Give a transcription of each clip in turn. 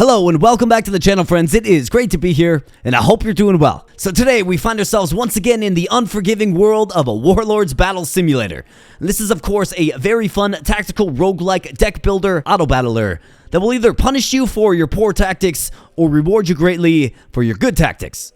Hello and welcome back to the channel, friends. It is great to be here, and I hope you're doing well. So today, we find ourselves once again in the unforgiving world of a Warlords battle simulator. And this is, of course, a very fun tactical roguelike deck builder auto battler that will either punish you for your poor tactics or reward you greatly for your good tactics.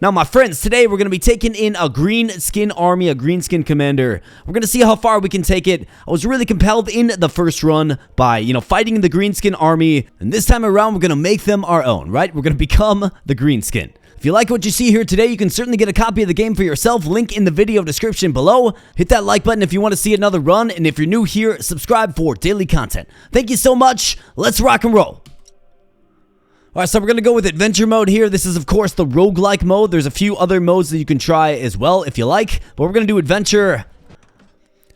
Now, my friends, today we're going to be taking in a greenskin army, a greenskin commander. We're going to see how far we can take it. I was really compelled in the first run by, fighting the greenskin army. And this time around, we're going to make them our own, right? We're going to become the greenskin. If you like what you see here today, you can certainly get a copy of the game for yourself. Link in the video description below. Hit that like button if you want to see another run. And if you're new here, subscribe for daily content. Thank you so much. Let's rock and roll. Alright, so we're going to go with adventure mode here. This is, of course, the roguelike mode. There's a few other modes that you can try as well if you like. But we're going to do adventure.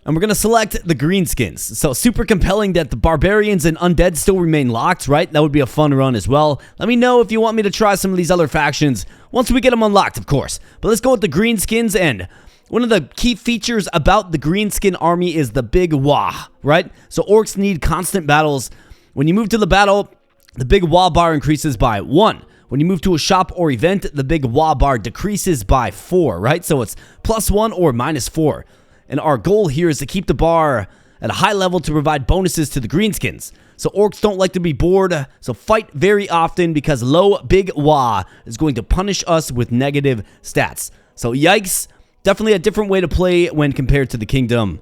And we're going to select the greenskins. So super compelling that the Barbarians and Undead still remain locked, right? That would be a fun run as well. Let me know if you want me to try some of these other factions once we get them unlocked, of course. But let's go with the greenskins. And one of the key features about the greenskin army is the big wah, right? So orcs need constant battles. When you move to the battle, the big wah bar increases by 1. When you move to a shop or event, the big wah bar decreases by 4, right? So it's +1 or -4. And our goal here is to keep the bar at a high level to provide bonuses to the greenskins. So orcs don't like to be bored, so fight very often because low big wah is going to punish us with negative stats. So yikes, definitely a different way to play when compared to the kingdom,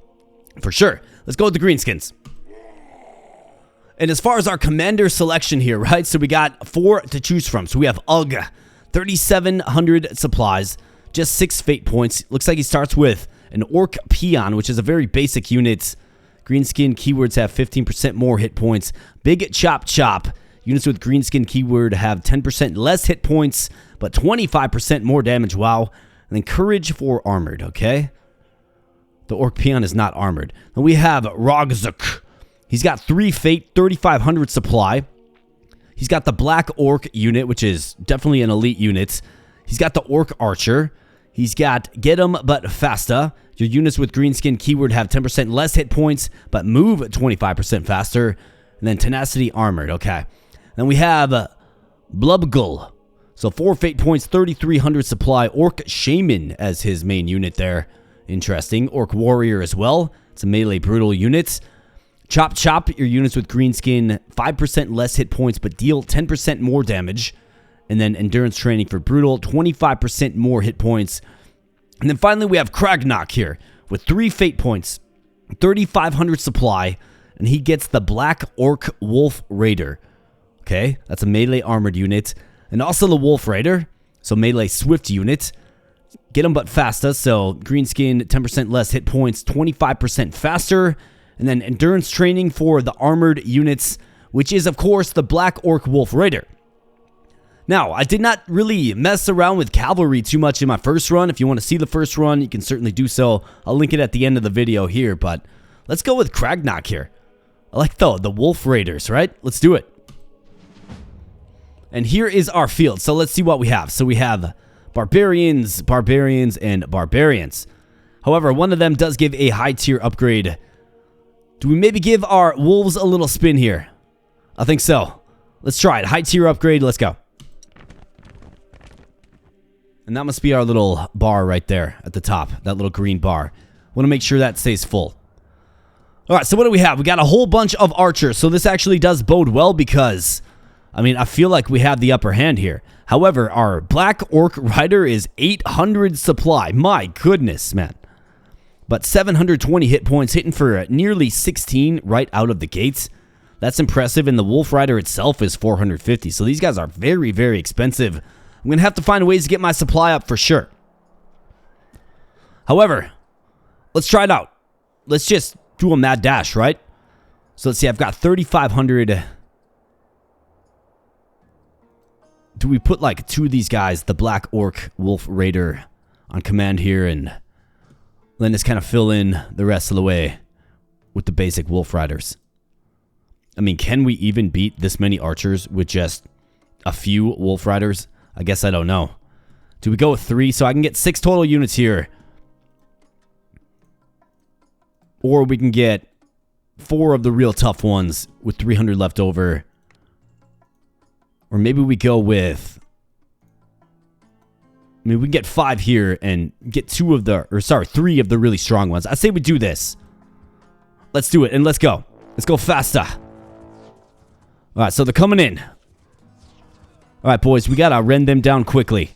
for sure. Let's go with the greenskins. And as far as our commander selection here, right? So we got 4 to choose from. So we have Ugh, 3,700 supplies, just 6 fate points. Looks like he starts with an orc peon, which is a very basic unit. Greenskin keywords have 15% more hit points. Big chop chop. Units with greenskin keyword have 10% less hit points, but 25% more damage. Wow. And then courage for armored, okay? The orc peon is not armored. Then we have Rogzuk. He's got 3 fate, 3,500 supply. He's got the black orc unit, which is definitely an elite unit. He's got the orc archer. He's got get 'em but faster. Your units with greenskin keyword have 10% less hit points, but move 25% faster. And then tenacity armored, okay. Then we have Blubgul. So 4 fate points, 3,300 supply. Orc shaman as his main unit there. Interesting. Orc warrior as well. It's a melee brutal unit. Chop Chop, your units with greenskin, 5% less hit points, but deal 10% more damage. And then Endurance Training for Brutal, 25% more hit points. And then finally, we have Kragnok here with 3 fate points, 3,500 supply, and he gets the Black Orc Wolf Raider. Okay, that's a melee armored unit. And also the Wolf Raider, so melee swift unit. Get him but faster, so greenskin, 10% less hit points, 25% faster. And then endurance training for the armored units, which is, of course, the Black Orc Wolf Raider. Now, I did not really mess around with cavalry too much in my first run. If you want to see the first run, you can certainly do so. I'll link it at the end of the video here, but let's go with Kragnok here. I like the Wolf Raiders, right? Let's do it. And here is our field, so let's see what we have. So we have Barbarians, Barbarians, and Barbarians. However, one of them does give a high tier upgrade. Do we maybe give our wolves a little spin here? I think so. Let's try it. High tier upgrade. Let's go. And that must be our little bar right there at the top. That little green bar. Want to make sure that stays full. Alright, so what do we have? We got a whole bunch of archers. So this actually does bode well because, I feel like we have the upper hand here. However, our Black Orc Rider is 800 supply. My goodness, man. But 720 hit points, hitting for nearly 16 right out of the gates. That's impressive, and the Wolf Rider itself is 450. So these guys are very, very expensive. I'm going to have to find ways to get my supply up for sure. However, let's try it out. Let's just do a mad dash, right? So let's see, I've got 3,500. Do we put like 2 of these guys, the Black Orc Wolf Raider, on command here and then just kind of fill in the rest of the way with the basic Wolf Riders? Can we even beat this many archers with just a few Wolf Riders? I guess I don't know. Do we go with 3 so I can get 6 total units here? Or we can get 4 of the real tough ones with 300 left over. Or maybe we go with... I mean, we can get 5 here and get 3 of the really strong ones. I say we do this. Let's do it, and let's go. Let's go faster. Alright, so they're coming in. Alright, boys, we gotta rend them down quickly.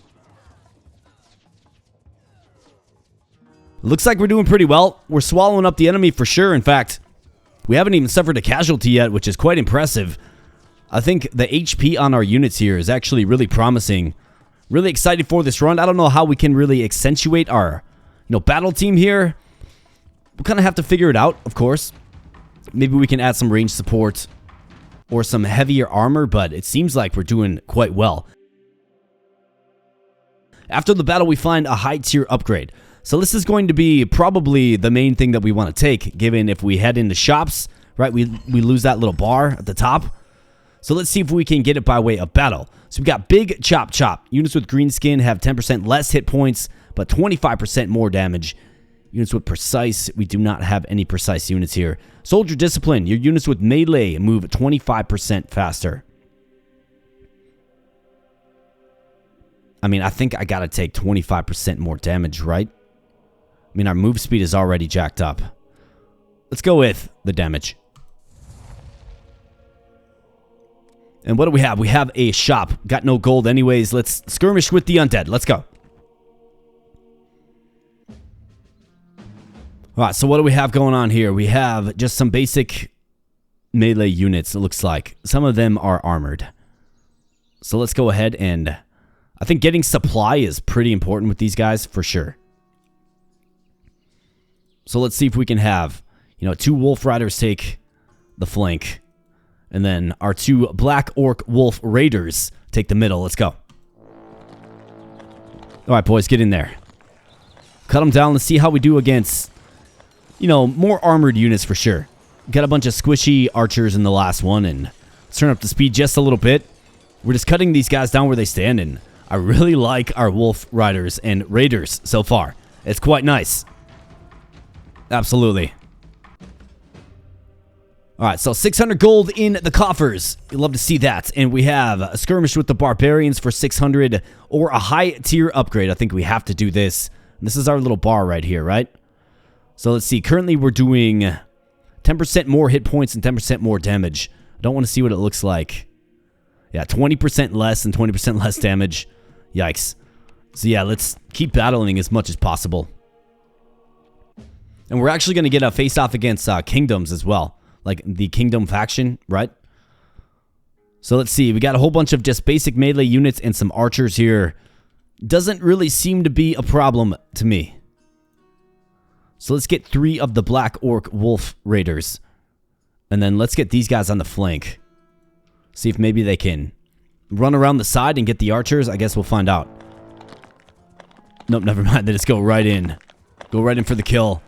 Looks like we're doing pretty well. We're swallowing up the enemy for sure. In fact, we haven't even suffered a casualty yet, which is quite impressive. I think the HP on our units here is actually really promising. Really excited for this run. I don't know how we can really accentuate our, battle team here. We'll kind of have to figure it out, of course. Maybe we can add some range support or some heavier armor, but it seems like we're doing quite well. After the battle, we find a high tier upgrade. So this is going to be probably the main thing that we want to take, given if we head into shops, right, we lose that little bar at the top. So let's see if we can get it by way of battle. So we've got Big Chop Chop. Units with Greenskin have 10% less hit points, but 25% more damage. Units with Precise, we do not have any Precise units here. Soldier Discipline, your units with Melee move 25% faster. I mean, I think I gotta take 25% more damage, right? I mean, our move speed is already jacked up. Let's go with the damage. And what do we have? We have a shop. Got no gold anyways. Let's skirmish with the undead. Let's go. Alright, so what do we have going on here? We have just some basic melee units, it looks like. Some of them are armored. So let's go ahead and... I think getting supply is pretty important with these guys, for sure. So let's see if we can have, 2 Wolf Riders take the flank. And then our 2 Black Orc Wolf Raiders take the middle. Let's go. Alright, boys, get in there. Cut them down. Let's see how we do against, more armored units for sure. Got a bunch of squishy archers in the last one, and let's turn up the speed just a little bit. We're just cutting these guys down where they stand, and I really like our Wolf Riders and Raiders so far. It's quite nice. Absolutely. Alright, so 600 gold in the coffers. You'd love to see that. And we have a skirmish with the Barbarians for 600 or a high tier upgrade. I think we have to do this. And this is our little bar right here, right? So let's see. Currently we're doing 10% more hit points and 10% more damage. I don't want to see what it looks like. Yeah, 20% less and 20% less damage. Yikes. So yeah, let's keep battling as much as possible. And we're actually going to get a face-off against Kingdoms as well. Like the Kingdom faction, right? So let's see. We got a whole bunch of just basic melee units and some archers here. Doesn't really seem to be a problem to me. So let's get 3 of the Black Orc Wolf Raiders. And then let's get these guys on the flank. See if maybe they can run around the side and get the archers. I guess we'll find out. Nope, never mind. They just go right in. Go right in for the kill.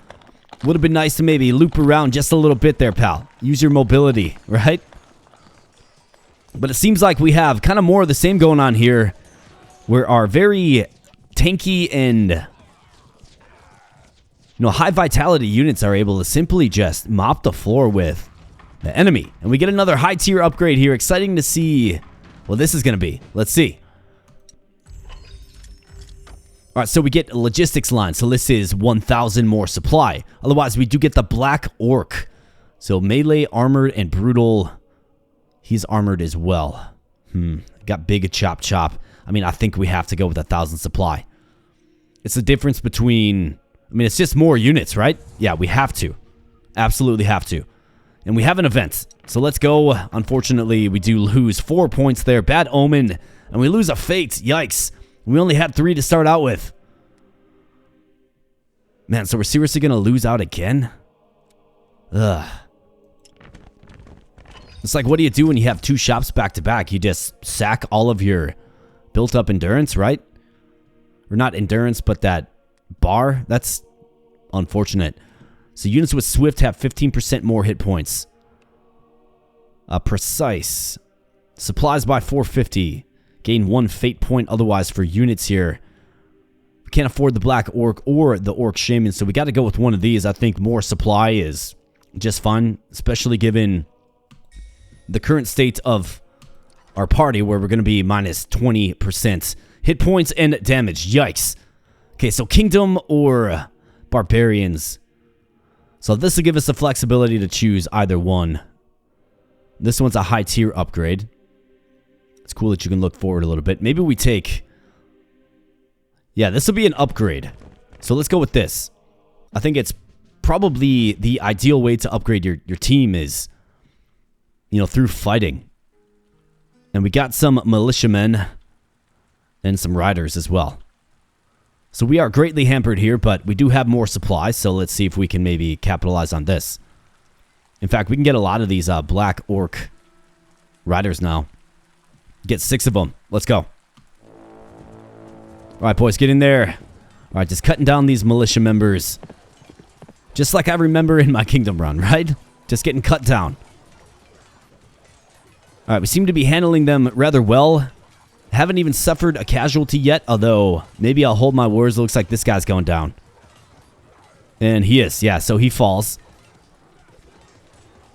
Would have been nice to maybe loop around just a little bit there, pal. Use your mobility, right? But it seems like we have kind of more of the same going on here, where our very tanky and high vitality units are able to simply just mop the floor with the enemy. And we get another high tier upgrade here. Exciting to see what this is going to be. Let's see. Alright, so we get a logistics line. So this is 1,000 more supply. Otherwise, we do get the Black Orc. So melee, armored, and brutal. He's armored as well. Got Big Chop Chop. I mean, I think we have to go with 1,000 supply. It's the difference between... I mean, it's just more units, right? Yeah, we have to. Absolutely have to. And we have an event. So let's go. Unfortunately, we do lose 4 points there. Bad omen. And we lose a fate. Yikes. We only had 3 to start out with. Man, so we're seriously going to lose out again? Ugh. It's like, what do you do when you have 2 shops back to back? You just sack all of your built up endurance, right? Or not endurance, but that bar? That's unfortunate. So units with Swift have 15% more hit points. Precise. Supplies by 450. Gain 1 fate point otherwise for units here. We can't afford the Black Orc or the Orc Shaman, so we got to go with one of these. I think more supply is just fun, especially given the current state of our party where we're going to be minus 20% hit points and damage. Yikes. Okay, so Kingdom or Barbarians. So this will give us the flexibility to choose either one. This one's a high tier upgrade. It's cool that you can look forward a little bit. Maybe we take... Yeah, this will be an upgrade. So let's go with this. I think it's probably the ideal way to upgrade your team is, you know, through fighting. And we got some militiamen and some riders as well. So we are greatly hampered here, but we do have more supplies, so let's see if we can maybe capitalize on this. In fact, we can get a lot of these black orc riders now. Get 6 of them. Let's go. Alright, boys, get in there. Alright, just cutting down these militia members. Just like I remember in my Kingdom run, right? Just getting cut down. Alright, we seem to be handling them rather well. Haven't even suffered a casualty yet, although maybe I'll hold my words. Looks like this guy's going down. And he is, yeah, so he falls.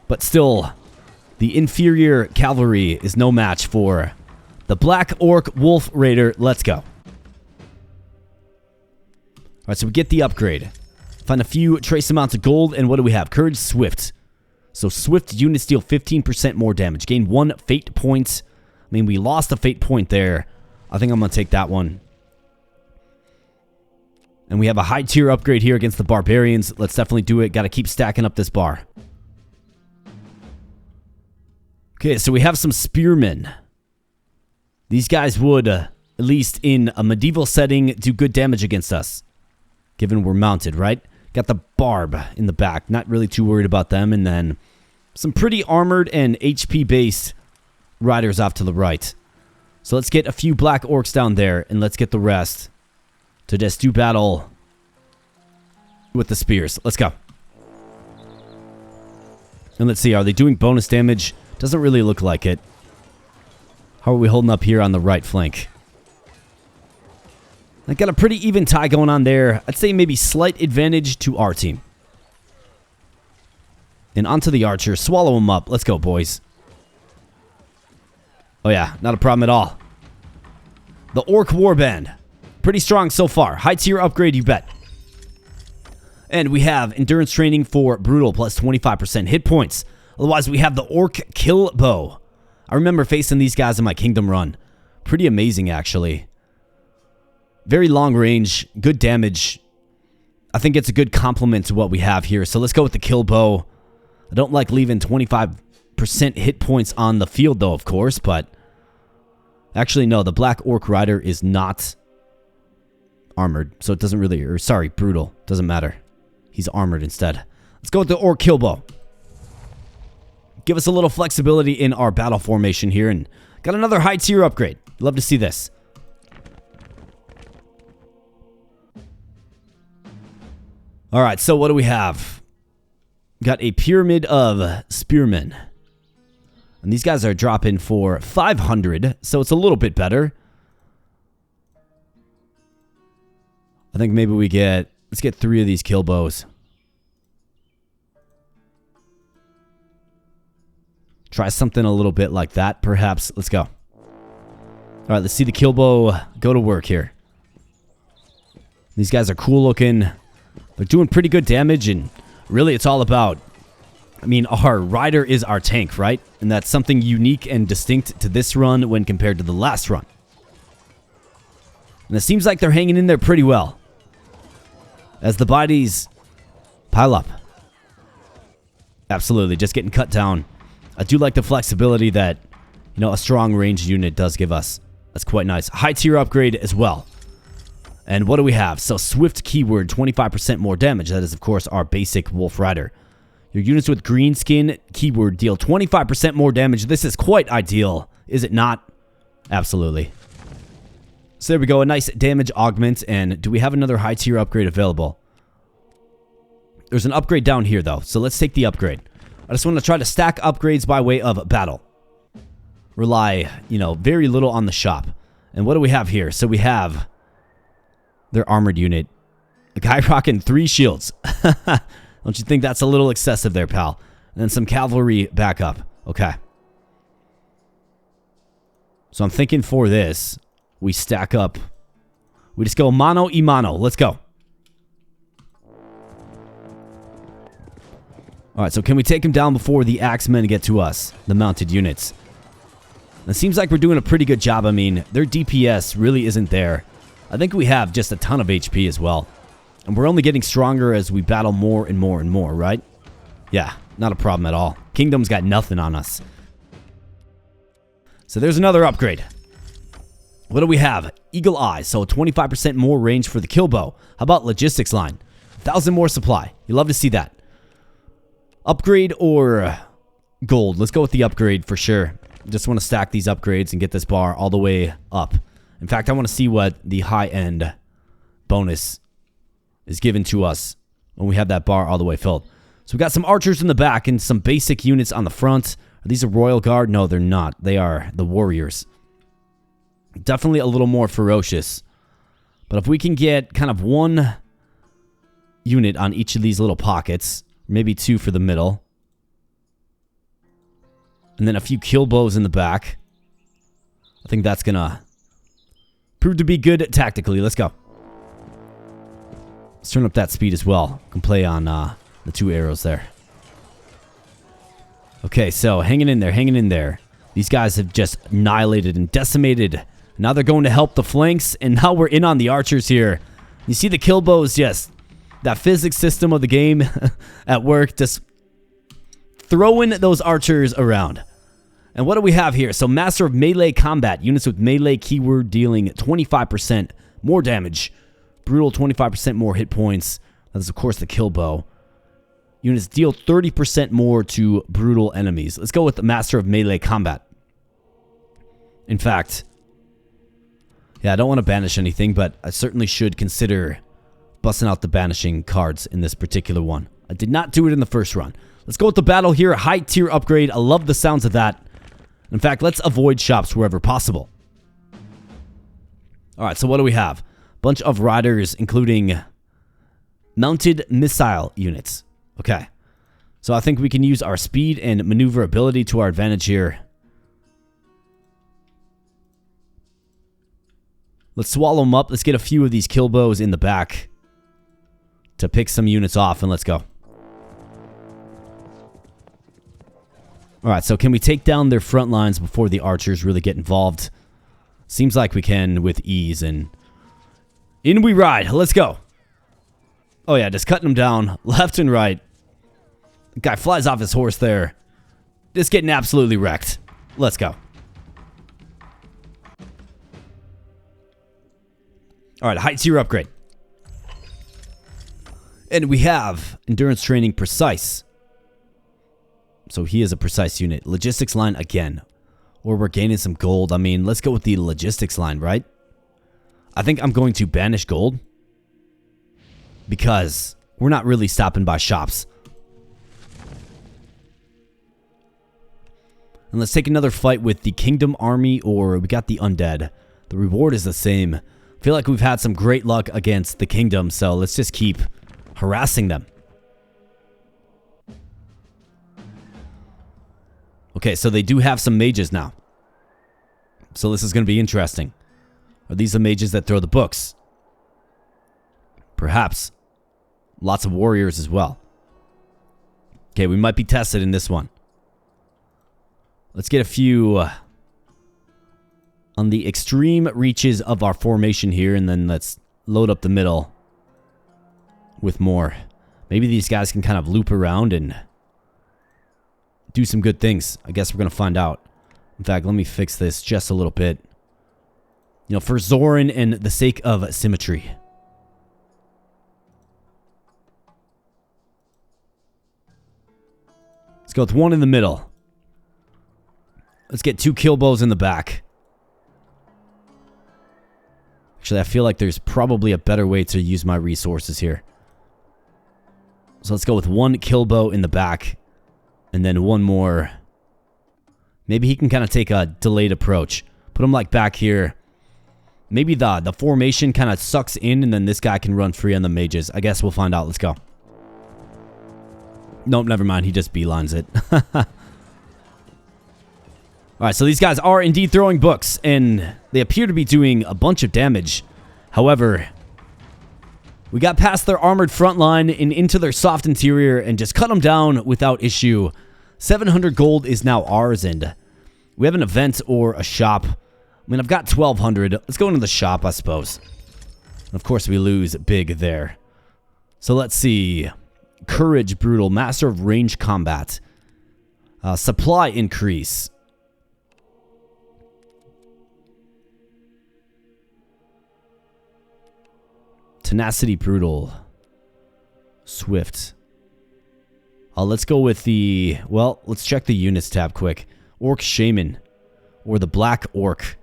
But still, the inferior cavalry is no match for the Black Orc Wolf Raider. Let's go. Alright, so we get the upgrade. Find a few trace amounts of gold, and what do we have? Courage Swift. So Swift units deal 15% more damage. Gain 1 fate point. I mean, we lost a fate point there. I think I'm going to take that one. And we have a high tier upgrade here against the Barbarians. Let's definitely do it. Got to keep stacking up this bar. Okay, so we have some spearmen. These guys would, at least in a medieval setting, do good damage against us. Given we're mounted, right? Got the barb in the back. Not really too worried about them. And then some pretty armored and HP-based riders off to the right. So let's get a few black orcs down there, and let's get the rest to just do battle with the spears. Let's go. And let's see, are they doing bonus damage? Doesn't really look like it. How are we holding up here on the right flank? I got a pretty even tie going on there. I'd say maybe slight advantage to our team. And onto the archer. Swallow them up. Let's go, boys. Oh yeah, not a problem at all. The Orc Warband. Pretty strong so far. High tier upgrade, you bet. And we have endurance training for brutal plus 25% hit points. Otherwise, we have the Orc Kill Bow. I remember facing these guys in my Kingdom run. Pretty amazing, actually. Very long range, good damage. I think it's a good complement to what we have here. So let's go with the Kill Bow. I don't like leaving 25% hit points on the field, though, of course, but... Actually, no, the Black Orc Rider is not armored, so it doesn't really... Or, sorry, brutal. Doesn't matter. He's armored instead. Let's go with the Orc Kill Bow. Give us a little flexibility in our battle formation here, and got another high tier upgrade. Love to see this. Alright, so what do we have? Got a pyramid of spearmen. And these guys are dropping for 500, so it's a little bit better. I think maybe we get... Let's get 3 of these kill bows. Try something a little bit like that, perhaps. Let's go. Alright, let's see the kill bow go to work here. These guys are cool looking. They're doing pretty good damage, and really it's all about... I mean, our rider is our tank, right? And that's something unique and distinct to this run when compared to the last run. And it seems like they're hanging in there pretty well. As the bodies pile up. Absolutely, just getting cut down. I do like the flexibility that, you know, a strong ranged unit does give us. That's quite nice. High tier upgrade as well. And what do we have? So, Swift keyword, 25% more damage. That is, of course, our basic Wolf Rider. Your units with Greenskin keyword deal 25% more damage. This is quite ideal, is it not? Absolutely. So there we go, a nice damage augment. And do we have another high tier upgrade available? There's an upgrade down here, though. So let's take the upgrade. I just want to try to stack upgrades by way of battle. Rely, you know, very little on the shop. And what do we have here? So we have their armored unit. A guy rocking 3 shields. Don't you think that's a little excessive there, pal? And then some cavalry backup. Okay. So I'm thinking for this, we stack up. We just go mano y mano. Let's go. Alright, so can we take him down before the axemen get to us? The mounted units. It seems like we're doing a pretty good job. I mean, their DPS really isn't there. I think we have just a ton of HP as well. And we're only getting stronger as we battle more and more and more, right? Yeah, not a problem at all. Kingdom's got nothing on us. So there's another upgrade. What do we have? Eagle Eye, so 25% more range for the kill bow. How about logistics line? 1,000 more supply. You love to see that. Upgrade or gold? Let's go with the upgrade for sure. Just want to stack these upgrades and get this bar all the way up. In fact, I want to see what the high-end bonus is given to us when we have that bar all the way filled. So we got some archers in the back and some basic units on the front. Are these a royal guard? No, they're not. They are the warriors. Definitely a little more ferocious. But if we can get kind of one unit on each of these little pockets, maybe two for the middle, and then a few kill bows in the back, I think that's gonna prove to be good tactically. Let's go. Let's turn up that speed as well. Can play on the 2 arrows there. Okay, so hanging in there, hanging in there. These guys have just annihilated and decimated. Now they're going to help the flanks, and now we're in on the archers here. You see the kill bows, just that physics system of the game at work, just throwing those archers around. And what do we have here? So Master of Melee Combat. Units with melee keyword dealing 25% more damage. Brutal 25% more hit points. That is, of course, the kill bow. Units deal 30% more to brutal enemies. Let's go with the Master of Melee Combat. In fact, yeah, I don't want to banish anything, but I certainly should consider busting out the banishing cards in this particular one. I did not do it in the first run. Let's go with the battle here. A high tier upgrade. I love the sounds of that. In fact, let's avoid shops wherever possible. Alright, so what do we have? Bunch of riders, including mounted missile units. Okay. So I think we can use our speed and maneuverability to our advantage here. Let's swallow them up. Let's get a few of these kill bows in the back to pick some units off, and let's go. Alright, so can we take down their front lines before the archers really get involved? Seems like we can with ease, and in we ride. Let's go. Oh yeah, just cutting them down left and right. The guy flies off his horse there. Just getting absolutely wrecked. Let's go. Alright, high tier upgrade. And we have endurance training precise. So he is a precise unit. Logistics line again. Or we're gaining some gold. I mean, let's go with the logistics line, right? I think I'm going to banish gold. Because we're not really stopping by shops. And let's take another fight with the Kingdom Army, or we got the Undead. The reward is the same. I feel like we've had some great luck against the Kingdom, so let's just keep harassing them. Okay, so they do have some mages now. So this is going to be interesting. Are these the mages that throw the books? Perhaps. Lots of warriors as well. Okay, we might be tested in this one. Let's get a few on the extreme reaches of our formation here, and then let's load up the middle with more. Maybe these guys can kind of loop around and do some good things. I guess we're going to find out. In fact, let me fix this just a little bit. You know, for Zoran and the sake of symmetry. Let's go with one in the middle. Let's get 2 kill bows in the back. Actually, I feel like there's probably a better way to use my resources here. So let's go with 1 kill bow in the back. And then 1 more. Maybe he can kind of take a delayed approach. Put him like back here. Maybe the formation kind of sucks in, and then this guy can run free on the mages. I guess we'll find out. Let's go. Nope, never mind. He just beelines it. All right, so these guys are indeed throwing books, and they appear to be doing a bunch of damage. However, we got past their armored front line and into their soft interior and just cut them down without issue. 700 gold is now ours, and we have an event or a shop. I mean, I've got 1,200. Let's go into the shop, I suppose. Of course, we lose big there. So let's see. Courage, brutal, master of range combat. Supply increase. Tenacity, brutal. Swift. Let's go with the... Well, let's check the units tab quick. Orc Shaman. Or the Black Orc.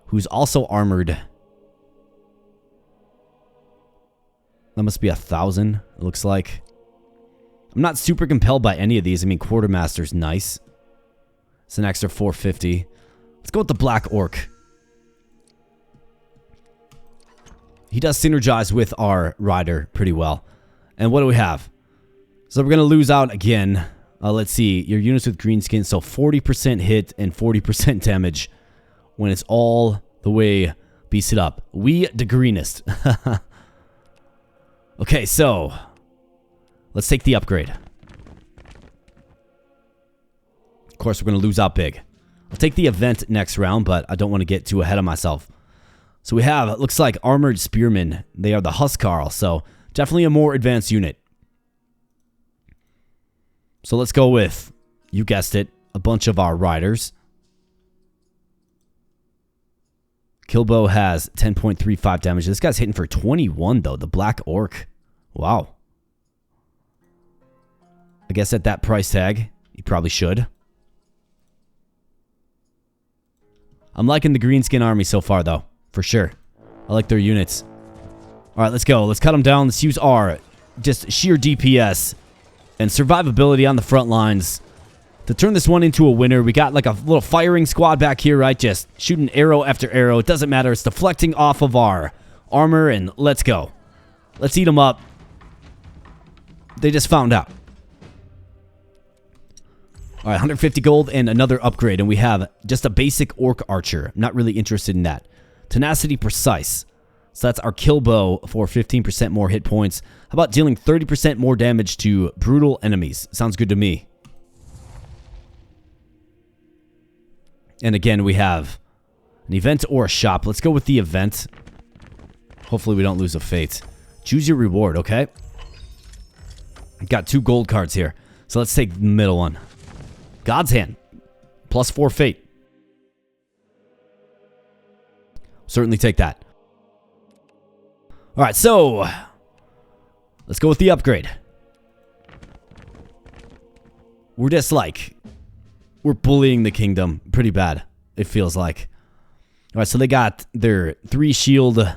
Who's also armored. That must be 1,000, it looks like. I'm not super compelled by any of these. I mean, Quartermaster's nice. It's an extra 450. Let's go with the Black Orc. He does synergize with our rider pretty well. And what do we have? So we're going to lose out again. Let's see. Your units with greenskin. So 40% hit and 40% damage when it's all the way beasted up. We the greenest. Okay, so let's take the upgrade. Of course, we're going to lose out big. I'll take the event next round, but I don't want to get too ahead of myself. So we have, it looks like, Armored Spearmen. They are the Huskarl, so definitely a more advanced unit. So let's go with, you guessed it, a bunch of our riders. Killbow has 10.35 damage. This guy's hitting for 21, though. The Black Orc. Wow. I guess at that price tag, you probably should. I'm liking the Greenskin army so far, though. For sure. I like their units. Alright, let's go. Let's cut them down. Let's use our just sheer DPS and survivability on the front lines to turn this one into a winner. We got like a little firing squad back here, right? Just shooting arrow after arrow. It doesn't matter. It's deflecting off of our armor, and let's go. Let's eat them up. They just found out. All right, 150 gold and another upgrade, and we have just a basic orc archer. I'm not really interested in that. Tenacity precise. So that's our kill bow for 15% more hit points. How about dealing 30% more damage to brutal enemies? Sounds good to me. And again, we have an event or a shop. Let's go with the event. Hopefully we don't lose a fate. Choose your reward, okay? Got 2 gold cards here. So let's take the middle one. God's Hand. Plus 4 fate. Certainly take that. Alright, so let's go with the upgrade. We're just like, we're bullying the kingdom pretty bad, it feels like. Alright, so they got their 3 shield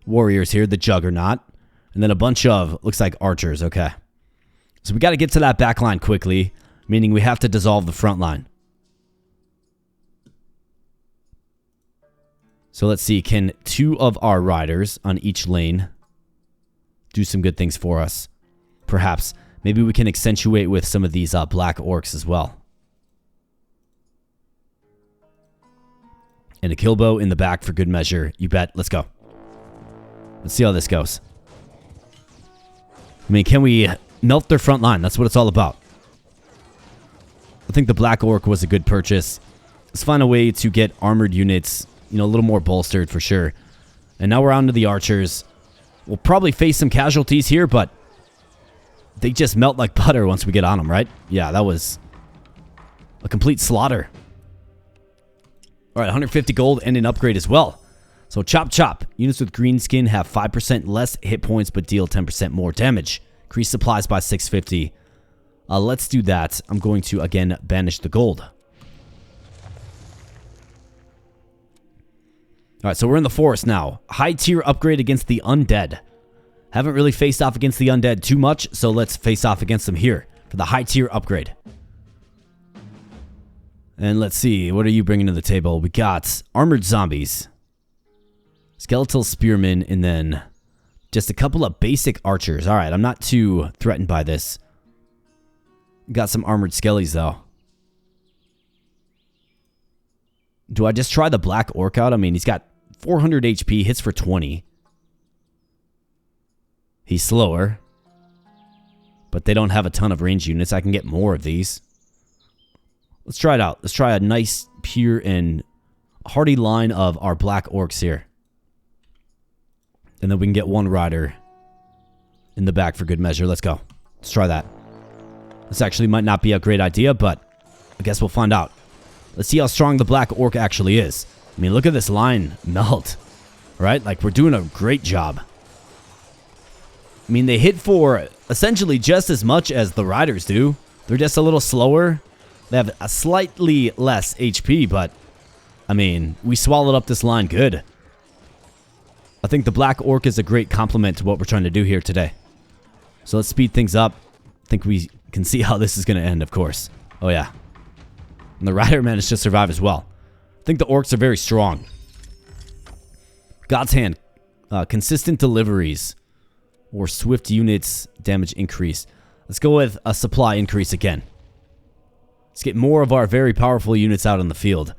warriors here, the Juggernaut, and then a bunch of, looks like archers, okay. So we got to get to that back line quickly, meaning we have to dissolve the front line. So let's see, can 2 of our riders on each lane do some good things for us? Perhaps. Maybe we can accentuate with some of these black orcs as well. And a kill bow in the back for good measure. You bet. Let's go. Let's see how this goes. I mean, can we melt their front line? That's what it's all about. I think the black orc was a good purchase. Let's find a way to get armored units, you know, a little more bolstered for sure. And now we're on to the archers. We'll probably face some casualties here, but they just melt like butter once we get on them, right? Yeah, that was a complete slaughter. All right, 150 gold and an upgrade as well. So chop chop. Units with green skin have 5% less hit points but deal 10% more damage. Increase supplies by 650. Let's do that. I'm going to, again, banish the gold. Alright, so we're in the forest now. High tier upgrade against the Undead. Haven't really faced off against the Undead too much, so let's face off against them here for the high tier upgrade. And let's see, what are you bringing to the table? We got armored zombies, skeletal spearmen, and then just a couple of basic archers. Alright, I'm not too threatened by this. Got some armored skellies though. Do I just try the black orc out? I mean, he's got 400 HP, hits for 20. He's slower. But they don't have a ton of range units. I can get more of these. Let's try it out. Let's try a nice, pure, and hearty line of our black orcs here. And then we can get one rider in the back for good measure. Let's go. Let's try that. This actually might not be a great idea, but I guess we'll find out. Let's see how strong the black orc actually is. I mean, look at this line melt. Right? Like, we're doing a great job. I mean, they hit for essentially just as much as the riders do. They're just a little slower. They have a slightly less HP, but, I mean, we swallowed up this line good. I think the black orc is a great complement to what we're trying to do here today. So let's speed things up. I think we can see how this is going to end, of course. Oh, yeah. And the rider managed to survive as well. I think the orcs are very strong. God's Hand. Consistent deliveries. Or swift units damage increase. Let's go with a supply increase again. Let's get more of our very powerful units out on the field.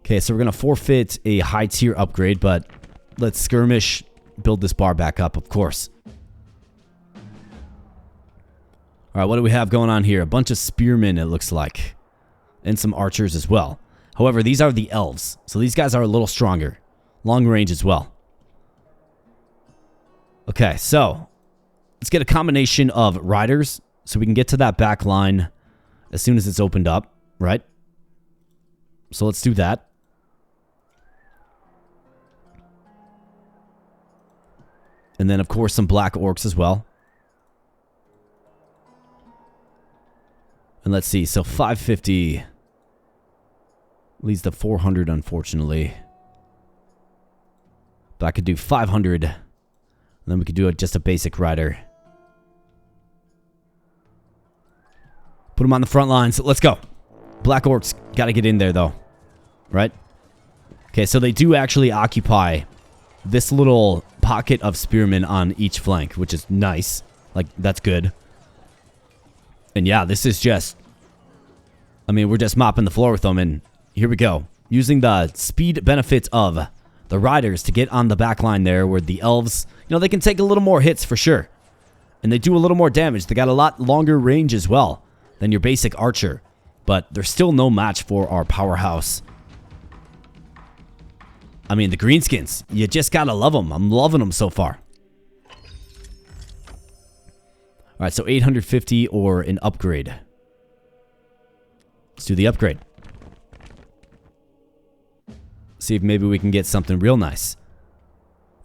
Okay, so we're going to forfeit a high tier upgrade, but let's skirmish, build this bar back up, of course. Alright, what do we have going on here? A bunch of spearmen, it looks like. And some archers as well. However, these are the elves, so these guys are a little stronger. Long range as well. Okay, so let's get a combination of riders so we can get to that back line as soon as it's opened up, right? So let's do that. And then, of course, some black orcs as well. And let's see, so 550 leads to 400, unfortunately. But I could do 500. And then we could do just a basic rider. Put them on the front lines. Let's go. Black orcs got to get in there, though. Right? Okay, so they do actually occupy this little pocket of spearmen on each flank, which is nice. Like, that's good. And yeah, this is just... I mean, we're just mopping the floor with them, and here we go. Using the speed benefits of the riders to get on the back line there, where the elves, you know, they can take a little more hits for sure. And they do a little more damage. They got a lot longer range as well than your basic archer. But they're still no match for our powerhouse. I mean, the greenskins, you just gotta love them. I'm loving them so far. Alright, so 850 or an upgrade. Let's do the upgrade. See if maybe we can get something real nice.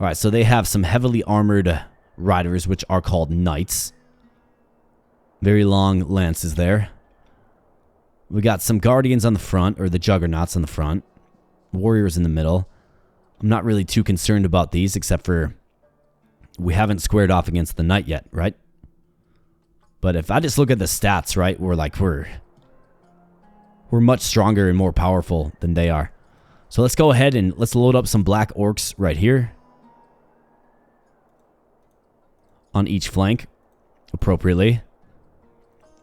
Alright, so they have some heavily armored riders, which are called knights. Very long lances there. We got some guardians on the front, or the juggernauts on the front. Warriors in the middle. I'm not really too concerned about these, except for we haven't squared off against the knight yet, right? But if I just look at the stats, right, we're much stronger and more powerful than they are. So let's go ahead and let's load up some black orcs right here. On each flank, appropriately.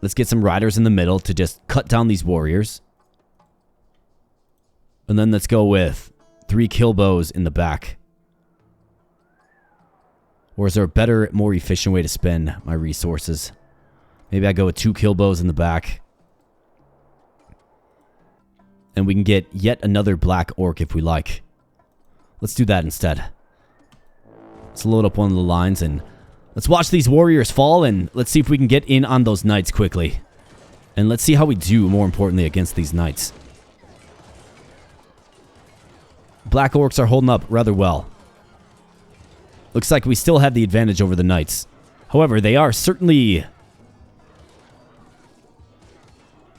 Let's get some riders in the middle to just cut down these warriors. And then let's go with 3 kill bows in the back. Or is there a better, more efficient way to spend my resources? Maybe I go with 2 kill bows in the back. And we can get yet another black orc if we like. Let's do that instead. Let's load up one of the lines and let's watch these warriors fall, and let's see if we can get in on those knights quickly. And let's see how we do, more importantly, against these knights. Black orcs are holding up rather well. Looks like we still have the advantage over the knights. However, they are certainly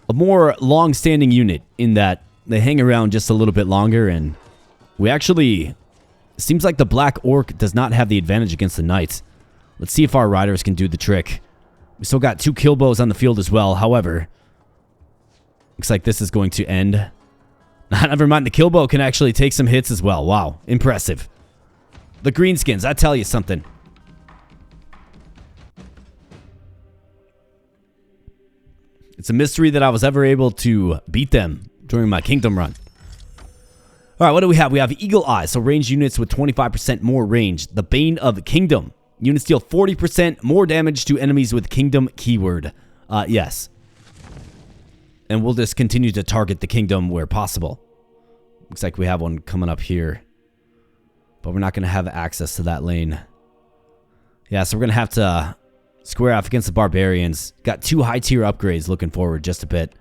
a more long-standing unit in that they hang around just a little bit longer, and we actually... It seems like the black orc does not have the advantage against the knights. Let's see if our riders can do the trick. We still got 2 kill bows on the field as well. However, looks like this is going to end. Never mind, the kill bow can actually take some hits as well. Wow, impressive. The greenskins, I tell you something. It's a mystery that I was ever able to beat them during my kingdom run. All right, what do we have? We have Eagle Eye, so ranged units with 25% more range. The Bane of the Kingdom. Units deal 40% more damage to enemies with Kingdom keyword. Yes. And we'll just continue to target the Kingdom where possible. Looks like we have one coming up here. But we're not going to have access to that lane. Yeah, so we're going to have to square off against the Barbarians. Got 2 high-tier upgrades looking forward just a bit.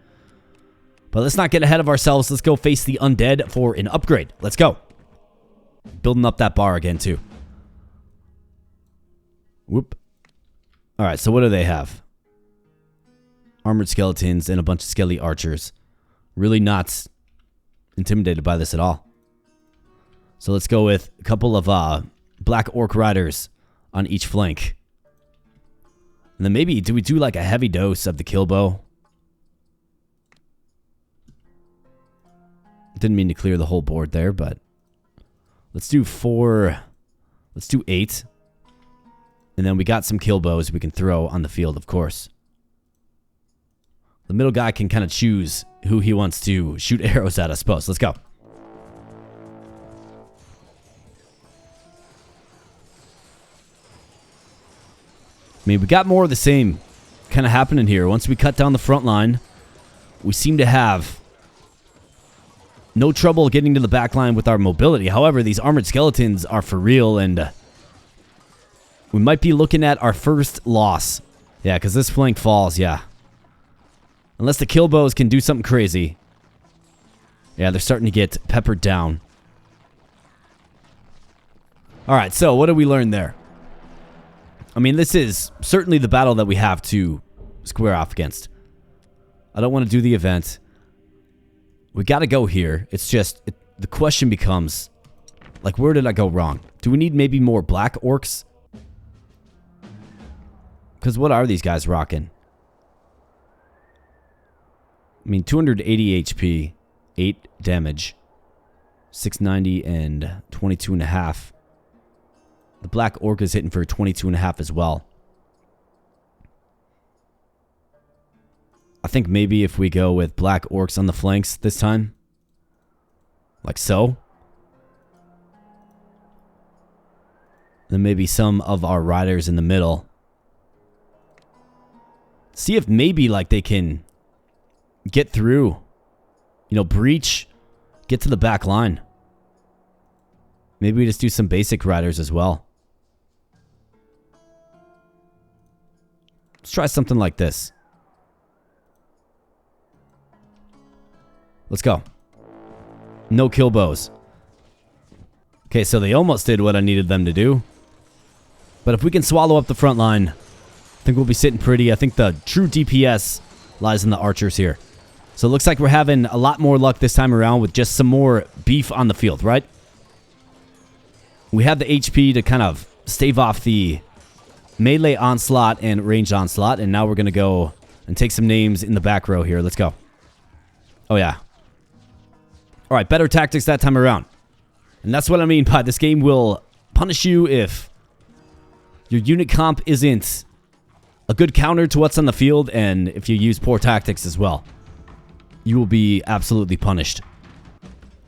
But let's not get ahead of ourselves. Let's go face the Undead for an upgrade. Let's go. Building up that bar again, too. Whoop. Alright, so what do they have? Armored skeletons and a bunch of skelly archers. Really not intimidated by this at all. So let's go with a couple of black orc riders on each flank. And then maybe, do we do like a heavy dose of the kill bow? Didn't mean to clear the whole board there, but let's do 4. Let's do 8. And then we got some kill bows we can throw on the field, of course. The middle guy can kind of choose who he wants to shoot arrows at, I suppose. Let's go. I mean, we got more of the same kind of happening here. Once we cut down the front line, we seem to have no trouble getting to the back line with our mobility. However, these armored skeletons are for real, and we might be looking at our first loss. Yeah, because this flank falls, yeah. Unless the kill bows can do something crazy. Yeah, they're starting to get peppered down. Alright, so what did we learn there? I mean, this is certainly the battle that we have to square off against. I don't want to do the event. We got to go here. It's just, the question becomes, like, where did I go wrong? Do we need maybe more black orcs? Because what are these guys rocking? I mean, 280 HP, 8 damage, 690 and 22.5. The black orc is hitting for 22.5 as well. I think maybe if we go with black orcs on the flanks this time. Like so. Then maybe some of our riders in the middle. See if maybe like they can get through. You know, breach. Get to the back line. Maybe we just do some basic riders as well. Let's try something like this. Let's go. No kill bows. Okay, so they almost did what I needed them to do. But if we can swallow up the front line, I think we'll be sitting pretty. I think the true DPS lies in the archers here. So it looks like we're having a lot more luck this time around with just some more beef on the field, right? We have the HP to kind of stave off the melee onslaught and ranged onslaught. And now we're going to go and take some names in the back row here. Let's go. Oh, yeah. All right, better tactics that time around. And that's what I mean by this game will punish you if your unit comp isn't a good counter to what's on the field, and if you use poor tactics as well. You will be absolutely punished.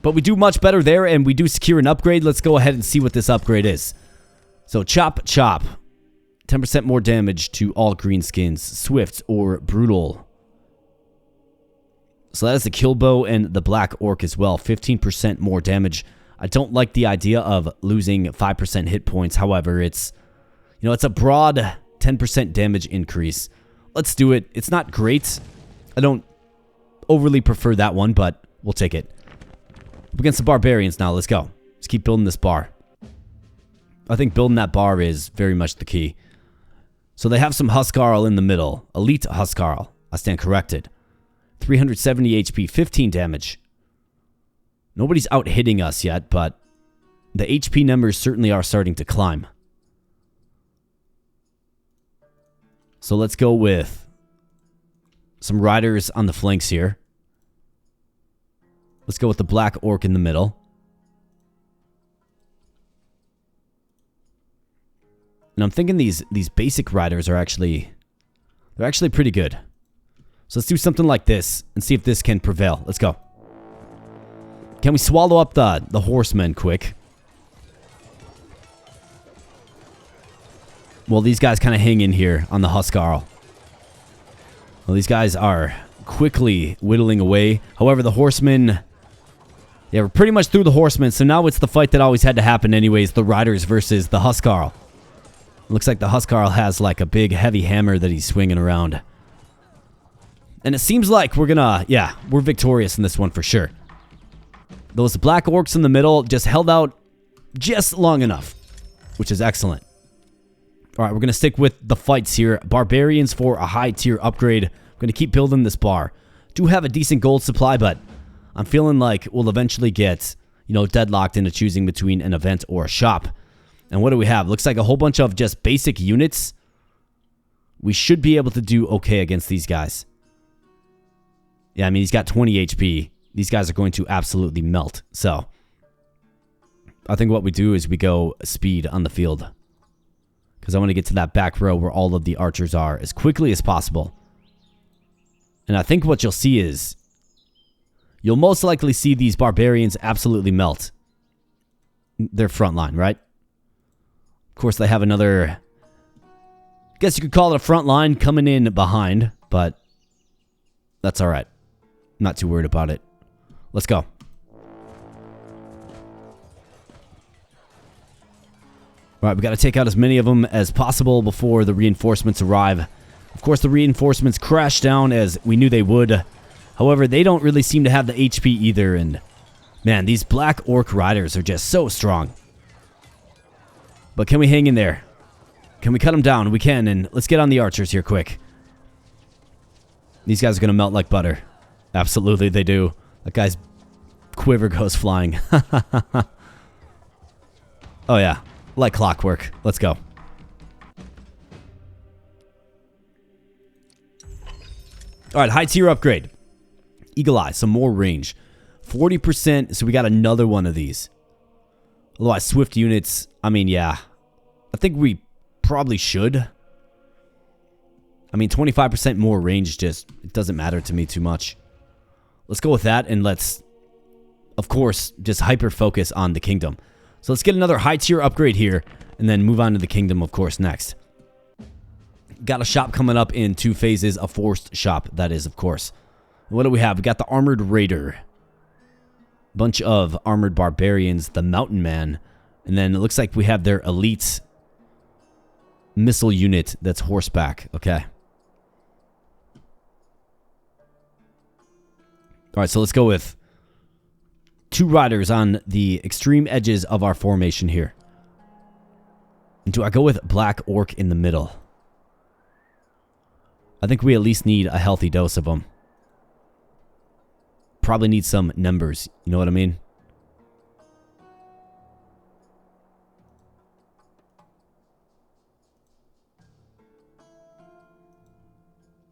But we do much better there, and we do secure an upgrade. Let's go ahead and see what this upgrade is. So, Chop Chop. 10% more damage to all greenskins, swift or brutal. So that is the kill bow and the black orc as well. 15% more damage. I don't like the idea of losing 5% hit points. However, it's, you know, it's a broad 10% damage increase. Let's do it. It's not great. I don't overly prefer that one, but we'll take it. Up against the Barbarians now. Let's go. Let's keep building this bar. I think building that bar is very much the key. So they have some Huskarl in the middle. Elite Huskarl. I stand corrected. 370 HP, 15 damage. Nobody's out hitting us yet, but the HP numbers certainly are starting to climb. So let's go with some riders on the flanks here. Let's go with the black orc in the middle. And I'm thinking these basic riders are actually, they're actually pretty good. So let's do something like this and see if this can prevail. Let's go. Can we swallow up the horsemen quick? Well, these guys kind of hang in here on the Huskarl. Well, these guys are quickly whittling away. However, the horsemen... Yeah, we're pretty much through the horsemen, so now it's the fight that always had to happen anyways. The riders versus the Huskarl. Looks like the Huskarl has like a big heavy hammer that he's swinging around. And it seems like we're gonna... Yeah, we're victorious in this one for sure. Those black orcs in the middle just held out just long enough, which is excellent. All right, we're going to stick with the fights here. Barbarians for a high tier upgrade. I'm going to keep building this bar. Do have a decent gold supply, but I'm feeling like we'll eventually get, you know, deadlocked into choosing between an event or a shop. And what do we have? Looks like a whole bunch of just basic units. We should be able to do okay against these guys. Yeah, I mean, he's got 20 HP. These guys are going to absolutely melt. So, I think what we do is we go speed on the field. Because I want to get to that back row where all of the archers are as quickly as possible. And I think what you'll see is... You'll most likely see these barbarians absolutely melt their front line, right? Of course, they have another... I guess you could call it a front line coming in behind. But that's alright. Not too worried about it. Let's go. Alright, we got to take out as many of them as possible before the reinforcements arrive. Of course, the reinforcements crash down as we knew they would. However, they don't really seem to have the HP either. And man, these black orc riders are just so strong. But can we hang in there? Can we cut them down? We can, and let's get on the archers here quick. These guys are going to melt like butter. Absolutely, they do. That guy's quiver goes flying. Oh, yeah. Like clockwork. Let's go. Alright, high tier upgrade. Eagle Eye, some more range. 40%, so we got another one of these. Otherwise, swift units, I mean, yeah. I think we probably should. I mean, 25% more range just, it doesn't matter to me too much. Let's go with that, and let's, of course, just hyper-focus on the kingdom. So let's get another high tier upgrade here, and then move on to the kingdom, of course, next. Got a shop coming up in 2 phases, a forced shop, that is, of course. What do we have? We got the Armored Raider. Bunch of Armored Barbarians, the Mountain Man, and then it looks like we have their elite missile unit that's horseback, okay. Alright, so let's go with 2 riders on the extreme edges of our formation here. And do I go with Black Orc in the middle? I think we at least need a healthy dose of them. Probably need some numbers, you know what I mean?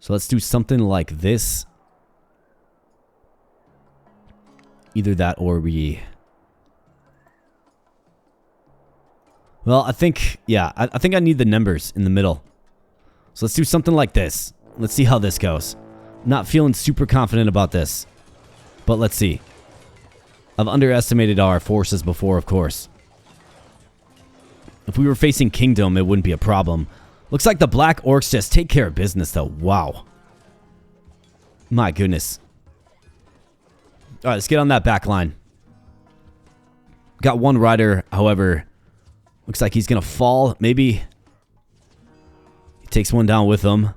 So let's do something like this. Either that or we... Well, I think... Yeah, I think I need the numbers in the middle. So let's do something like this. Let's see how this goes. Not feeling super confident about this. But let's see. I've underestimated our forces before, of course. If we were facing Kingdom, it wouldn't be a problem. Looks like the Black Orcs just take care of business, though. Wow. My goodness. Alright, let's get on that back line. Got 1 rider, however. Looks like he's going to fall. Maybe he takes 1 down with him.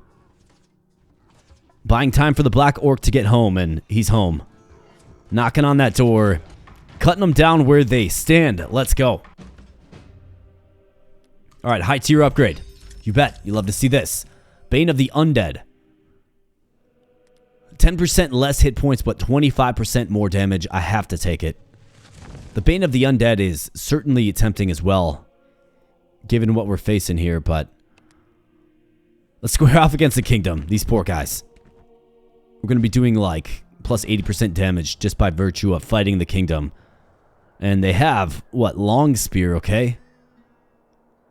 Buying time for the Black Orc to get home, and he's home. Knocking on that door. Cutting them down where they stand. Let's go. Alright, high tier upgrade. You bet. You love to see this. Bane of the Undead. 10% less hit points, but 25% more damage. I have to take it. The Bane of the Undead is certainly tempting as well, given what we're facing here, but let's square off against the Kingdom. These poor guys. We're going to be doing like plus 80% damage just by virtue of fighting the Kingdom. And they have, what, Long Spear, okay?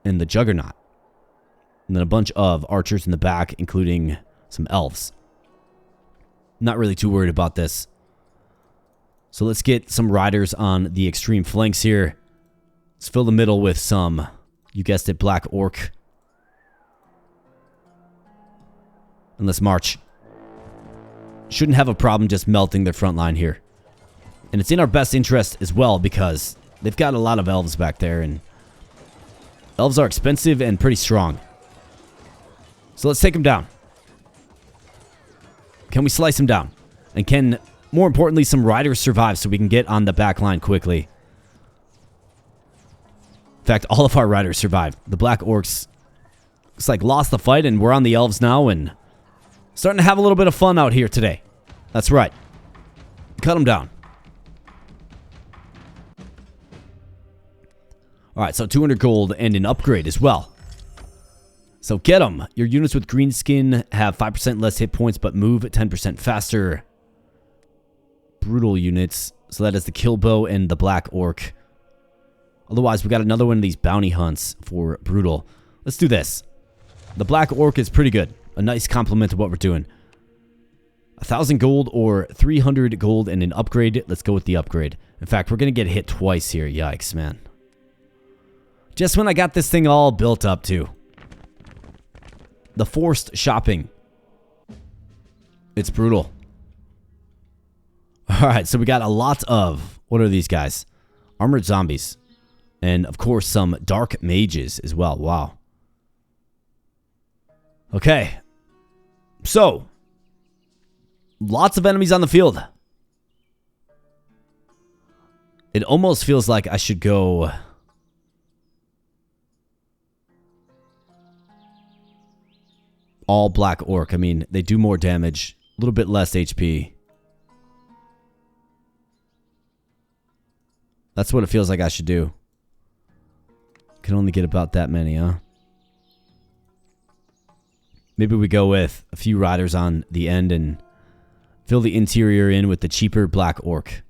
And the Juggernaut. And then a bunch of archers in the back, including some elves. Not really too worried about this. So let's get some riders on the extreme flanks here. Let's fill the middle with some, you guessed it, black orc. And let's march. Shouldn't have a problem just melting their front line here. And it's in our best interest as well because they've got a lot of elves back there. And elves are expensive and pretty strong. So let's take them down. Can we slice them down? And can, more importantly, some riders survive so we can get on the back line quickly? In fact, all of our riders survived. The black orcs looks like lost the fight and we're on the elves now and starting to have a little bit of fun out here today. That's right. Cut them down. Alright, so 200 gold and an upgrade as well. So get them. Your units with greenskin have 5% less hit points but move 10% faster. Brutal units. So that is the kill bow and the black orc. Otherwise, we got another one of these bounty hunts for brutal. Let's do this. The black orc is pretty good. A nice compliment to what we're doing. 1,000 gold or 300 gold and an upgrade. Let's go with the upgrade. In fact, we're going to get hit twice here. Yikes, man. Just when I got this thing all built up, too. The forced shopping. It's brutal. Alright, so we got a lot of... What are these guys? Armored zombies. And, of course, some dark mages as well. Wow. Okay. So, lots of enemies on the field. It almost feels like I should go... all black orc. I mean, they do more damage. A little bit less HP. That's what it feels like I should do. Can only get about that many, huh? Maybe we go with a few riders on the end and fill the interior in with the cheaper black orc.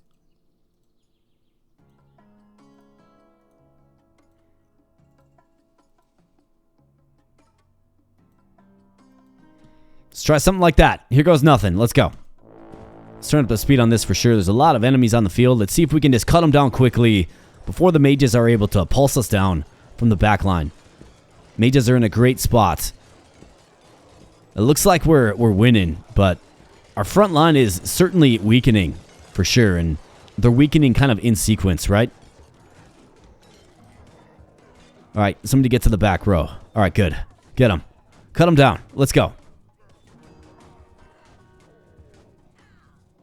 Let's try something like that. Here goes nothing. Let's go. Let's turn up the speed on this for sure. There's a lot of enemies on the field. Let's see if we can just cut them down quickly before the mages are able to pulse us down from the back line. Mages are in a great spot. It looks like we're winning, but our front line is certainly weakening for sure, and they're weakening kind of in sequence, right? All right, somebody get to the back row. All right, good. Get them. Cut them down. Let's go.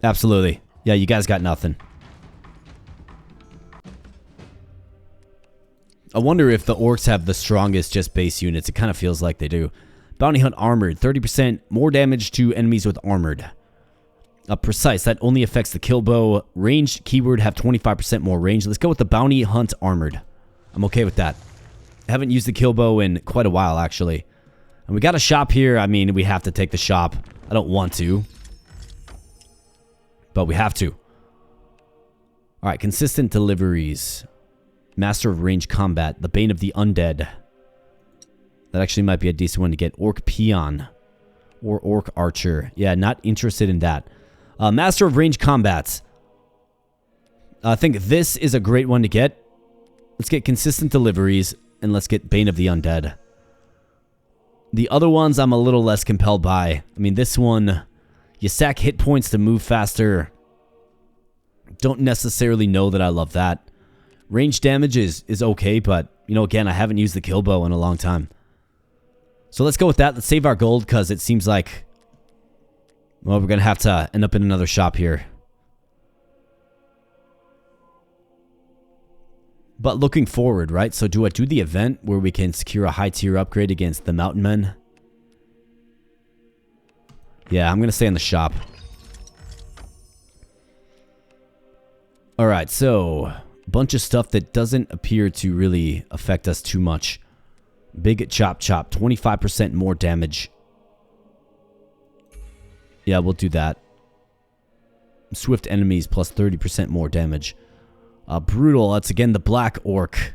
Absolutely. Yeah, you guys got nothing. I wonder if the orcs have the strongest just base units. It kind of feels like they do. Bounty Hunt Armored. 30% more damage to enemies with Armored. Precise. That only affects the kill bow. Ranged keyword have 25% more range. Let's go with the Bounty Hunt Armored. I'm okay with that. I haven't used the kill bow in quite a while, actually. And we got a shop here. I mean, we have to take the shop. I don't want to. But we have to. Alright, consistent deliveries. Master of Range Combat. The Bane of the Undead. That actually might be a decent one to get. Orc Peon. Or Orc Archer. Yeah, not interested in that. Master of Range Combat. I think this is a great one to get. Let's get consistent deliveries. And let's get Bane of the Undead. The other ones I'm a little less compelled by. I mean, this one... You sack hit points to move faster. Don't necessarily know that I love that. Range damage is okay, but, you know, again, I haven't used the kill bow in a long time. So let's go with that. Let's save our gold, because it seems like, well, we're going to have to end up in another shop here. But looking forward, right? So do I do the event where we can secure a high tier upgrade against the Mountain Men? Yeah, I'm going to stay in the shop. Alright, so a bunch of stuff that doesn't appear to really affect us too much. Big Chop Chop, 25% more damage. Yeah, we'll do that. Swift enemies plus 30% more damage. Brutal, that's again the Black Orc.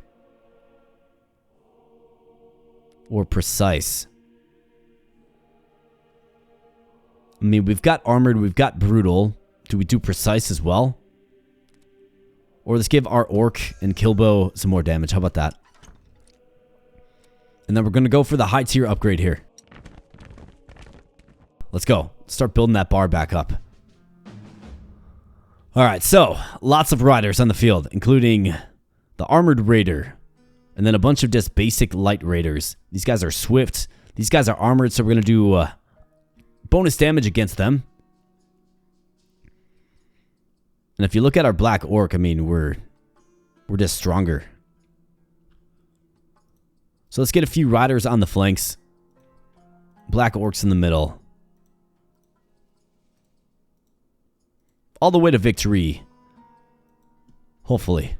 Or Precise. I mean, we've got Armored, we've got Brutal. Do we do Precise as well? Or let's give our orc and killbow some more damage. How about that? And then we're going to go for the high tier upgrade here. Let's go. Start building that bar back up. Alright, so lots of riders on the field, including the armored raider. And then a bunch of just basic light raiders. These guys are swift. These guys are armored, so we're going to do bonus damage against them. And if you look at our black orc, I mean, we're just stronger. So let's get a few riders on the flanks. Black orcs in the middle. All the way to victory. Hopefully.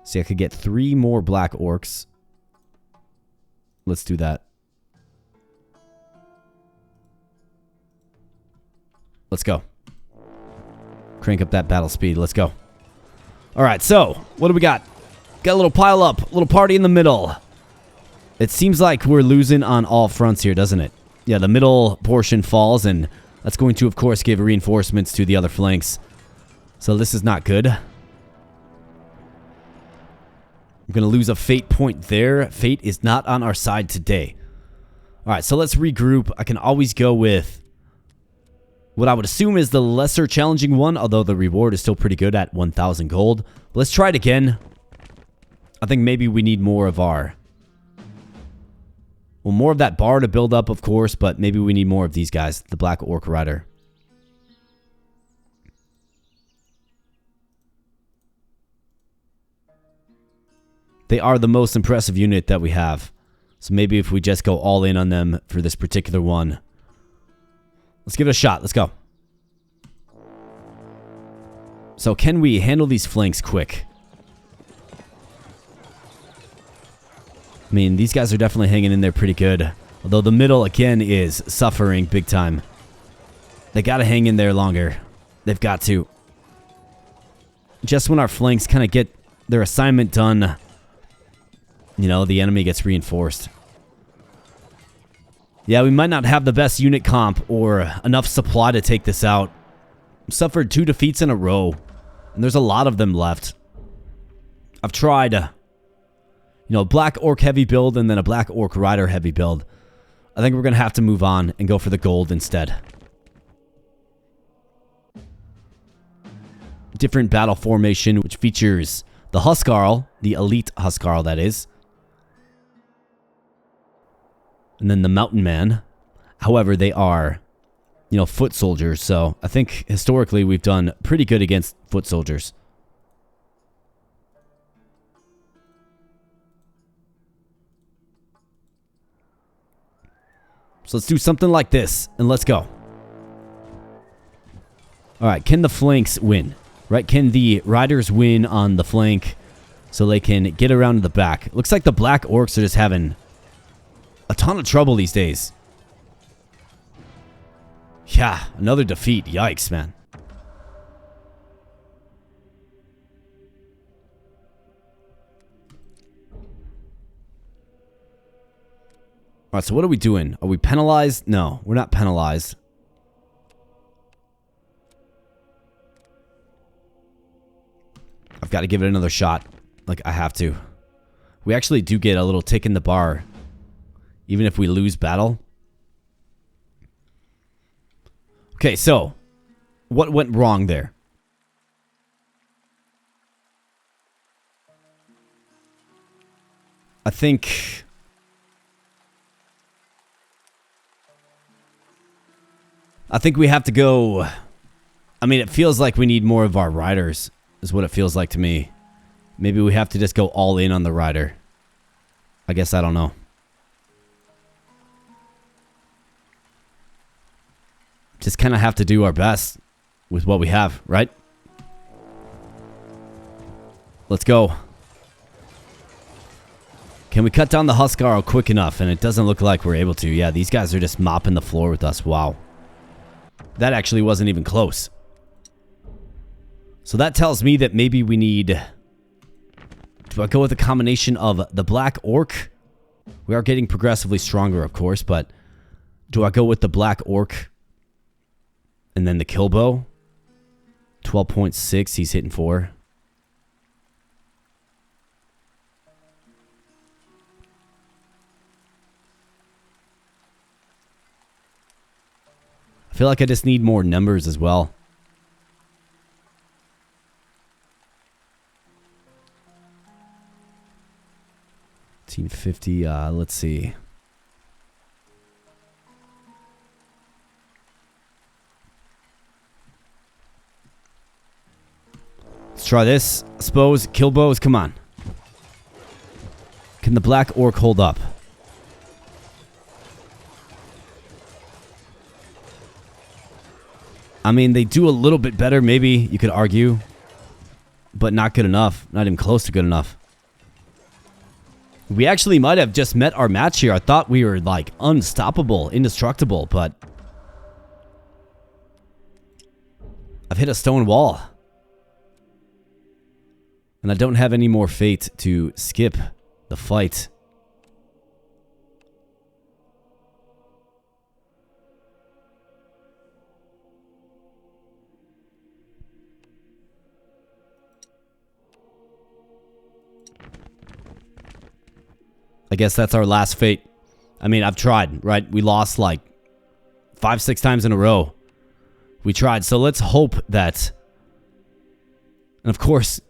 See, I could get 3 more black orcs. Let's do that. Let's go. Crank up that battle speed. Let's go. Alright, so, what do we got? Got a little pile up. A little party in the middle. It seems like we're losing on all fronts here, doesn't it? Yeah, the middle portion falls, and that's going to, of course, give reinforcements to the other flanks. So this is not good. I'm going to lose a fate point there. Fate is not on our side today. Alright, so let's regroup. I can always go with what I would assume is the lesser challenging one, although the reward is still pretty good at 1,000 gold. But let's try it again. I think maybe we need more of our... Well, more of that bar to build up, of course, but maybe we need more of these guys, the Black Orc Rider. They are the most impressive unit that we have. So maybe if we just go all in on them for this particular one. Let's give it a shot. Let's go. So can we handle these flanks quick? I mean, these guys are definitely hanging in there pretty good. Although the middle, again, is suffering big time. They gotta hang in there longer. They've got to. Just when our flanks kind of get their assignment done, you know, the enemy gets reinforced. Yeah, we might not have the best unit comp or enough supply to take this out. Suffered 2 defeats in a row. And there's a lot of them left. I've tried, you know, Black Orc heavy build and then a Black Orc Rider heavy build. I think we're going to have to move on and go for the gold instead. Different battle formation, which features the Huskarl, the elite Huskarl that is. And then the Mountain Man. However, they are, you know, foot soldiers. So I think historically we've done pretty good against foot soldiers. So let's do something like this, and let's go. Alright, can the flanks win? Right, can the riders win on the flank so they can get around to the back? Looks like the Black Orcs are just having a ton of trouble these days. Yeah, another defeat. Yikes, man. Alright, so what are we doing? Are we penalized? No, we're not penalized. I've got to give it another shot. Like, I have to. We actually do get a little tick in the bar, even if we lose battle. Okay, so what went wrong there? I think we have to go. I mean, it feels like we need more of our riders, is what it feels like to me. Maybe we have to just go all in on the rider. I guess I don't know. Just kind of have to do our best with what we have, right? Let's go. Can we cut down the Huskarl quick enough? And it doesn't look like we're able to. Yeah, these guys are just mopping the floor with us. Wow. That actually wasn't even close. So that tells me that maybe we need... Do I go with a combination of the Black Orc? We are getting progressively stronger, of course, but... Do I go with the Black Orc And then the kill bow. 12.6. He's hitting 4. I feel like I just need more numbers as well. 1850. Let's see. Let's try this. I suppose. Kill bows. Come on. Can the black orc hold up? I mean, they do a little bit better, maybe you could argue. But not good enough. Not even close to good enough. We actually might have just met our match here. I thought we were, like, unstoppable, indestructible, but I've hit a stone wall. And I don't have any more fate to skip the fight. I guess that's our last fate. I mean, I've tried, right? We lost like 5-6 times in a row. We tried, so let's hope that... And of course,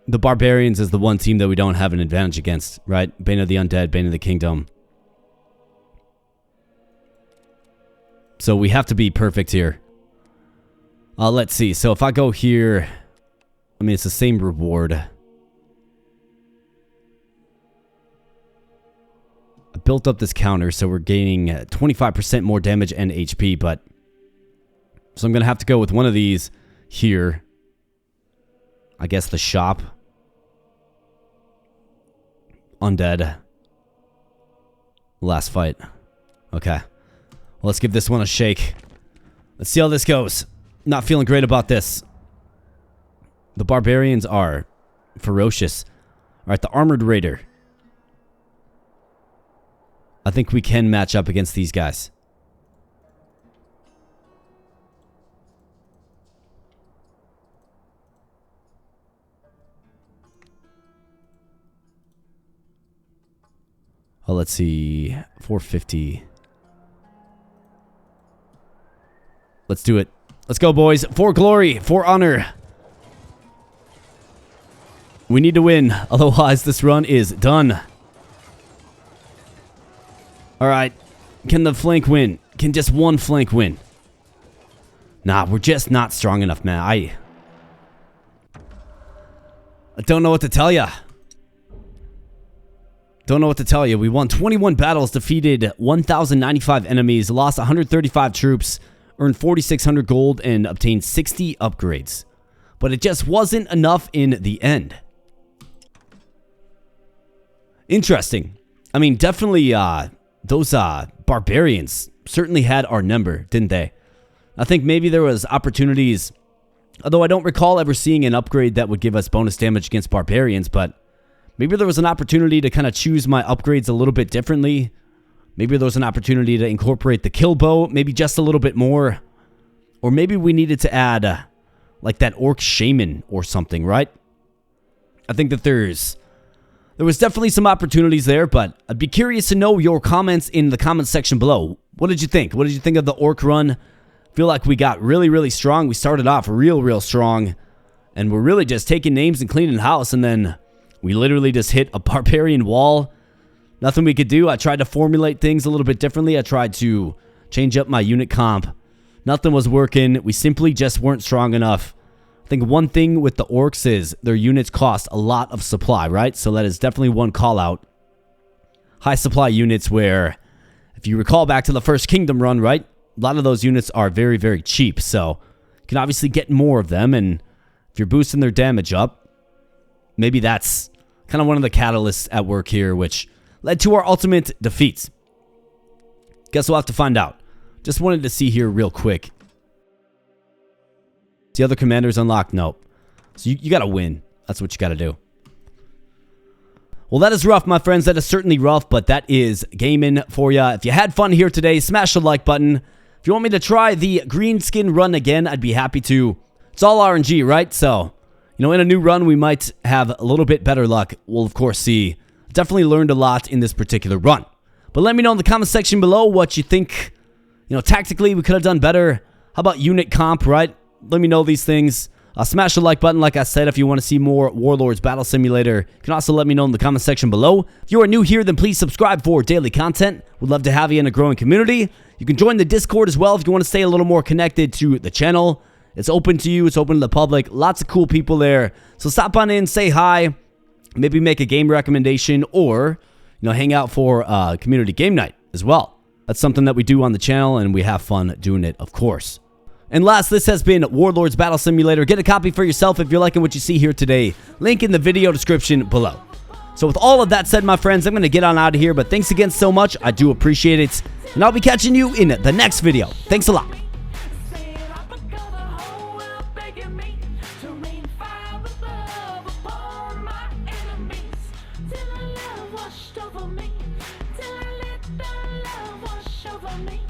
the Barbarians is the one team that we don't have an advantage against, right? Bane of the Undead, Bane of the Kingdom. So we have to be perfect here. Let's see. So if I go here... I mean, it's the same reward. Built up this counter, so we're gaining 25% more damage and HP, but so I'm gonna have to go with one of these here. I guess the shop. Undead. Last fight. Okay. Well, let's give this one a shake. Let's see how this goes. Not feeling great about this. The Barbarians are ferocious. Alright, the Armored Raider. I think we can match up against these guys. Oh, let's see. 450. Let's do it. Let's go, boys. For glory. For honor. We need to win. Otherwise, this run is done. Alright, can the flank win? Can just one flank win? Nah, we're just not strong enough, man. I don't know what to tell ya. Don't know what to tell you. We won 21 battles, defeated 1,095 enemies, lost 135 troops, earned 4,600 gold, and obtained 60 upgrades. But it just wasn't enough in the end. Interesting. I mean, definitely, those Barbarians certainly had our number, didn't they? I think maybe there was opportunities, although I don't recall ever seeing an upgrade that would give us bonus damage against Barbarians, but maybe there was an opportunity to kind of choose my upgrades a little bit differently. Maybe there was an opportunity to incorporate the kill bow, maybe just a little bit more. Or maybe we needed to add like that orc shaman or something, right? I think that there was definitely some opportunities there, but I'd be curious to know your comments in the comments section below. What did you think? What did you think of the orc run? I feel like we got really, really strong. We started off real strong, and we're really just taking names and cleaning house, and then we literally just hit a barbarian wall. Nothing we could do. I tried to formulate things a little bit differently. I tried to change up my unit comp. Nothing was working. We simply just weren't strong enough. I think one thing with the orcs is their units cost a lot of supply, right? So that is definitely one call out. High supply units where, if you recall back to the first kingdom run, right? A lot of those units are very cheap. So you can obviously get more of them. And if you're boosting their damage up, maybe that's kind of one of the catalysts at work here, which led to our ultimate defeats. Guess we'll have to find out. Just wanted to see here real quick. The other commanders unlocked? Nope. So you gotta win. That's what you gotta do. Well, that is rough, my friends. That is certainly rough, but that is gaming for ya. If you had fun here today, smash the like button. If you want me to try the greenskin run again, I'd be happy to. It's all RNG, right? So, you know, in a new run, we might have a little bit better luck. We'll, of course, see. Definitely learned a lot in this particular run. But let me know in the comment section below what you think. You know, tactically, we could have done better. How about unit comp, right? Let me know these things. Smash the like button, like I said, if you want to see more Warlords Battle Simulator. You can also let me know in the comment section below. If you are new here, then please subscribe for daily content. We'd love to have you in a growing community. You can join the Discord as well if you want to stay a little more connected to the channel. It's open to you. It's open to the public. Lots of cool people there. So stop on in, say hi, maybe make a game recommendation, or, you know, hang out for community game night as well. That's something that we do on the channel, and we have fun doing it, of course. And last, this has been Warlords Battle Simulator. Get a copy for yourself if you're liking what you see here today. Link in the video description below. So with all of that said, my friends, I'm going to get on out of here. But thanks again so much. I do appreciate it. And I'll be catching you in the next video. Thanks a lot. Till I let the love wash over me.